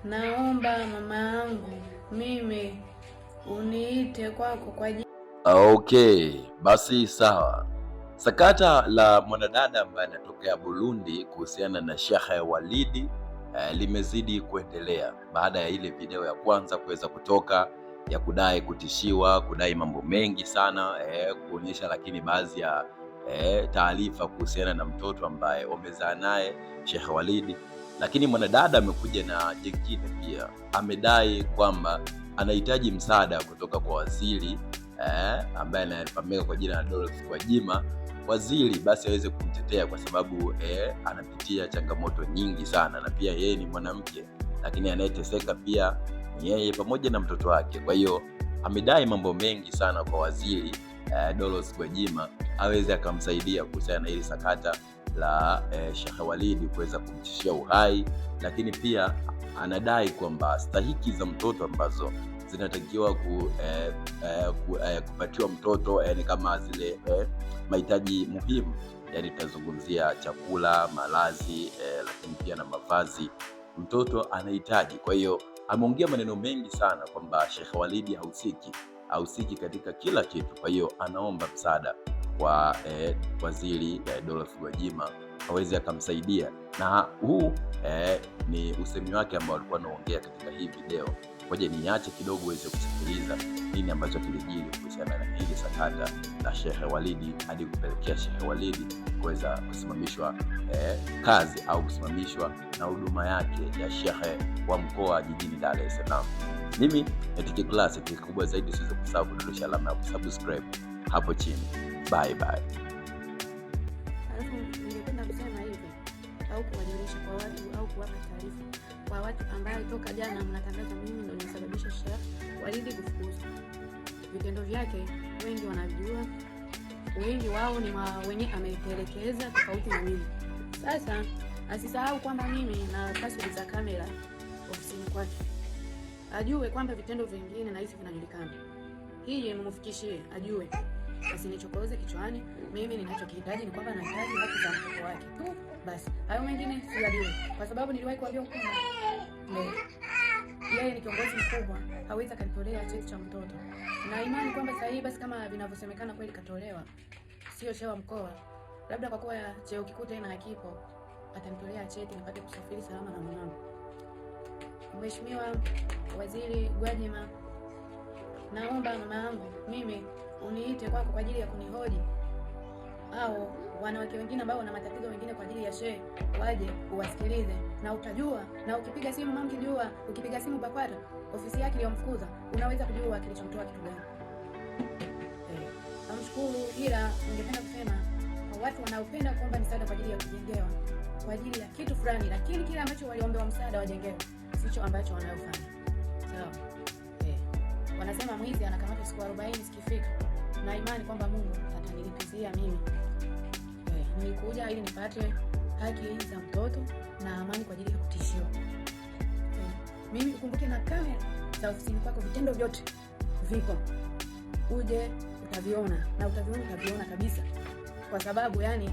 Naomba mama yangu mimi uniite kwako kwa ajili. Okay, basi sawa. Sakata la mwanadada ambaye anatokea Burundi kuhusiana na Sheikh Walid limezidi kuendelea baada ya ile video ya kwanza kuweza kutoka ya kudai kutishiwa, kudai mambo mengi sana kuonyesha lakini baadhi ya taarifa kuhusiana na mtoto ambaye wamezaa naye Sheikh Walid. Lakini mwanadada amekuja na jingine pia, amedai kwamba anahitaji msaada kutoka kwa waziri ambaye anafahamika kwa jina la Dorothy Gwajima, waziri basi aweze kumtetea kwa sababu anapitia changamoto nyingi sana, na pia yeye ni mwanamke, lakini anayeteseka pia ni yeye pamoja na mtoto wake. Kwa hiyo amedai mambo mengi sana kwa waziri Dorothy Gwajima aweze akamsaidia kuhusiana na hili sakata la Sheikh Walid kuweza kumtishia uhai, lakini pia anadai kwamba stahiki za mtoto ambazo zinatakiwa kupatiwa mtoto yani kama zile mahitaji muhimu, yani tutazungumzia chakula, malazi lakini pia na mavazi mtoto anahitaji. Kwa hiyo ameongea maneno mengi sana kwamba Sheikh Walid hahusiki katika kila kitu. Kwa hiyo anaomba msaada kwa waziri Dorothy Gwajima aweze akamsaidia, na huu ni usemi wake ambao alikuwa anaongea katika hii video. Ngoja niache kidogo uweze kusikiliza nini ambacho kilijiri kuhusiana na hili sakata la Sheikh Walid hadi kupelekea Sheikh Walid kuweza kusimamishwa kazi au kusimamishwa na huduma yake ya Sheikh wa mkoa jijini Dar es Salaam. Mimi ni TK Classic, kikubwa zaidi usiweze kusahau kudondosha alama ya kusubscribe hapo chini. Bye bye. Ningependa kusema hivi au kuwajulisha kwa watu au kuwapa taarifa kwa watu ambao toka jana mnatangaza mimi ndio nimesababisha Sheikh Walid kufukuzwa. Vitendo vyake wengi wanajua, wengi wao ni wenye ametelekeza tofauti na mimi. Sasa asisahau kwamba mimi na password za kamera ofisini kwake, ajue kwamba vitendo vingine na hizi vinajulikana. Hii mumfikishie ajue, asinichokoze kichwani. Mimi ninachokihitaji ni kwamba nahitaji haki za mtoto wake tu basi, hayo mengine siyajui, kwa sababu niliwahi kuambia kwamba yeye ni kiongozi mkubwa, hawezi kanitolea cheti cha mtoto, na imani kwamba sasa hivi basi kama vinavyosemekana kweli katolewa, sio shewa mkoa, labda kwa kuwa cheo kikuu tena hakipo, atanitolea cheti nipate kusafiri salama na mwanangu. Mheshimiwa Waziri Gwajima, naomba mama yangu mimi uniite kwako kwa ajili ya kunihoji, au wanawake wengine ambao wana matatizo wengine kwa ajili ya Sheikh waje uwasikilize, na utajua. Na ukipiga simu mama, kijua ukipiga simu BAKWATA ofisi yake iliyomfukuza, unaweza kujua kilichomtoa kitu gani. Namshukuru, ila ningependa kusema kwa watu wanaopenda kuomba msaada kwa ajili ya kujengewa kwa ajili ya kitu fulani, lakini kile ambacho waliombewa msaada wajengewe sicho ambacho wanayofanya. Sawa? Wanasema mwizi anakamata siku 40 zikifika, na imani kwamba Mungu atanilipizia mimi. Nilikuja ili nipate haki za mtoto na amani kwa ajili ya kutishiwa. Mimi ukumbuke na kamera za ofisini kwako, vitendo vyote vipo, uje utaviona na utaviona kabisa, kwa sababu yani